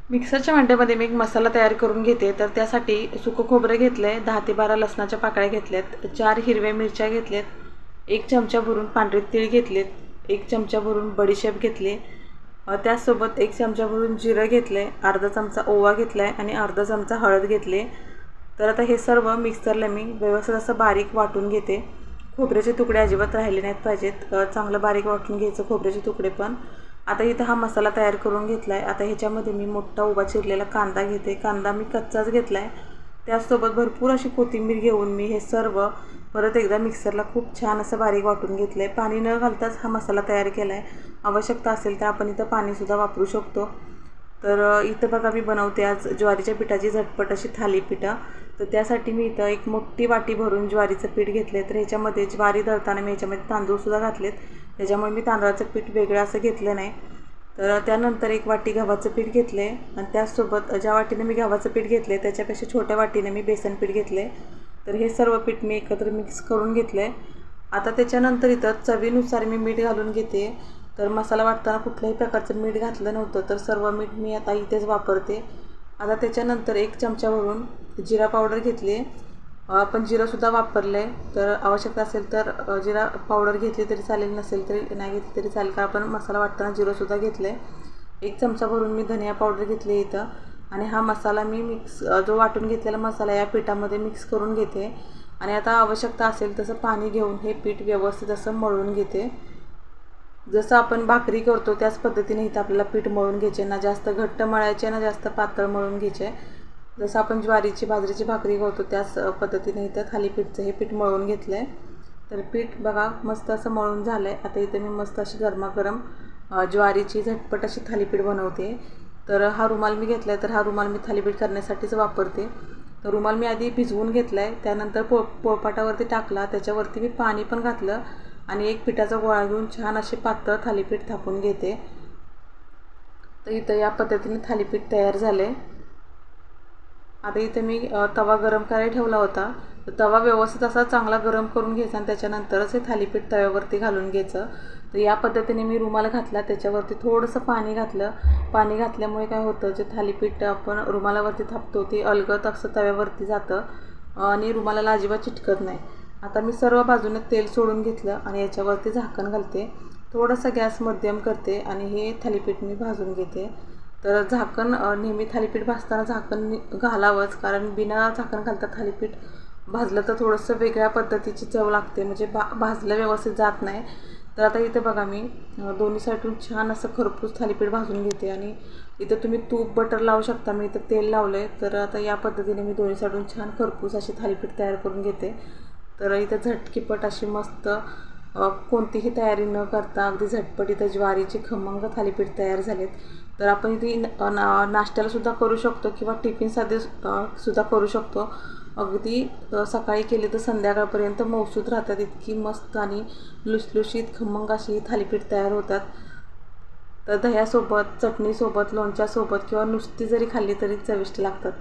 मिक्सरच्या भांड्यामध्ये मी एक मसाला तयार करून घेते. तर त्यासाठी सुकं खोबरं घेतलं आहे, 10 ते 12 लसणाच्या पाकळ्या घेतल्यात, 4 हिरव्या मिरच्या घेतल्यात, 1 चमचा भरून पांढरे तीळ घेतलेत, 1 चमचा भरून बडीशेप घेतली, त्याचसोबत 1 चमचा भरून जिरं घेतलं आहे, अर्धा चमचा ओवा घेतला आहे आणि अर्धा चमचा हळद घेतली. तर आता हे सर्व मिक्सरला मी व्यवस्थित असं बारीक वाटून घेते. खोबऱ्याचे तुकडे अजिबात राहिले नाहीत पाहिजेत, चांगलं बारीक वाटून घ्यायचं खोबऱ्याचे तुकडे पण. आता इथं हा मसाला तयार करून घेतला आहे. आता ह्याच्यामध्ये मी मोठा उभा चिरलेला कांदा घेते. कांदा मी कच्चाच घेतला आहे. त्याचसोबत भरपूर अशी कोथिंबीर घेऊन मी हे सर्व परत एकदा मिक्सरला खूप छान असं बारीक वाटून घेतलं आहे. पाणी न घालताच हा मसाला तयार केला आहे. आवश्यकता असेल तर आपण इथं पाणीसुद्धा वापरू शकतो. तर इथं बघा मी बनवते आज ज्वारीच्या पिठाची झटपट अशी थालीपीठं. तर त्यासाठी मी इथं एक मोठी वाटी भरून ज्वारीचं पीठ घेतलं आहे. तर ह्याच्यामध्ये ज्वारी दळताना मी ह्याच्यामध्ये तांदूळसुद्धा घातलेत, त्याच्यामुळे मी तांदळाचं पीठ वेगळं असं घेतलं नाही. तर त्यानंतर एक वाटी गव्हाचं पीठ घेतलं आहे आणि त्याचसोबत ज्या वाटीने मी गव्हाचं पीठ घेतलं आहे त्याच्यापेक्षा छोट्या वाटीने मी बेसन पीठ घेतलं आहे. तर हे सर्व पीठ मी एकत्र मिक्स करून घेतलं आहे. आता त्याच्यानंतर इथं चवीनुसार मी मीठ घालून घेते. तर मसाला वाटताना कुठल्याही प्रकारचं मीठ घातलं नव्हतं, तर सर्व मीठ मी आता इथेच वापरते. आता त्याच्यानंतर 1 चमचा भरून जिरा पावडर घेतली. आपण जिरंसुद्धा वापरलं आहे, तर आवश्यकता असेल तर जिरा पावडर घेतली तरी चालेल, नसेल तरी नाही घेतली तरी चालेल, कारण आपण मसाला वाटताना जिरंसुद्धा घेतलं आहे. 1 चमचा भरून मी धनिया पावडर घेतली इथं आणि हा मसाला मी जो वाटून घेतलेला मसाला या पिठामध्ये मिक्स करून घेते. आणि आता आवश्यकता असेल तसं पाणी घेऊन हे पीठ व्यवस्थित असं मळून घेते. जसं आपण भाकरी करतो त्याच पद्धतीने इथं आपल्याला पीठ मळून घ्यायचे, ना जास्त घट्ट मळायचे ना जास्त पातळ मळून घ्यायचे. जसं आपण ज्वारीची बाजरीची भाकरी करतो त्याच पद्धतीने इथं थालीपीठचं हे पीठ मळून घेतलं आहे. तर पीठ बघा मस्त असं मळून झालं आहे. आता इथं मी मस्त अशी गरमागरम ज्वारीची झटपट अशी थालीपीठ बनवते. तर हा रुमाल मी घेतला आहे, तर हा रुमाल मी थालीपीठ करण्यासाठीच वापरते. तर रुमाल मी आधी भिजवून घेतला आहे, त्यानंतर पोळपाटावरती टाकला, त्याच्यावरती मी पाणी पण घातलं आणि एक पिठाचा गोळा घेऊन छान असे पातळ थालीपीठ थापून घेते. तर इथं या पद्धतीने थालीपीठ तयार झाले. आता इथे मी तवा गरम करायला ठेवला होता. तर तवा व्यवस्थित असा चांगला गरम करून घ्यायचा आणि त्याच्यानंतरच हे थालीपीठ तव्यावरती घालून घ्यायचं. तर या पद्धतीने मी रुमाल घातला, त्याच्यावरती थोडंसं पाणी घातलं. पाणी घातल्यामुळे काय होतं, जे थालीपीठ आपण रुमालावरती थापतो ते अलगद असं तव्यावरती जातं आणि रुमालाला अजिबात चिटकत नाही. आता मी सर्व बाजूने तेल सोडून घेतलं आणि याच्यावरती झाकण घालते. थोडंसं गॅस मध्यम करते आणि हे थालीपीठ मी भाजून घेते. तर झाकण नेहमी थालीपीठ भाजताना झाकण घालावंच, कारण बिना झाकण घालता थालीपीठ भाजलं तर थोडंसं वेगळ्या पद्धतीची चव लागते, म्हणजे भाजलं व्यवस्थित जात नाही. तर आता इथं बघा मी दोन्ही साईडून छान असं खरपूस थालीपीठ भाजून घेते आणि इथं तुम्ही तूप बटर लावू शकता, मी इथं तेल लावलं आहे. तर आता या पद्धतीने मी दोन्ही साईडून छान खरपूस अशी थालीपीठ तयार करून घेते. तर इथं झटकीपट अशी मस्त कोणतीही तयारी न करता अगदी झटपट इथं ज्वारीचे खमंग थालीपीठ तयार झालेत. तर आपण इथे नाश्त्यालासुद्धा करू शकतो किंवा टिफिनसाठी सुद्धा करू शकतो. अगदी सकाळी केली तर संध्याकाळपर्यंत मौसूद राहतात, इतकी मस्त आणि लुसलुशीत खमंग अशी थालीपीठ तयार होतात. तर दह्यासोबत, चटणीसोबत, लोणच्यासोबत किंवा नुसती जरी खाल्ली तरी चविष्ट लागतात.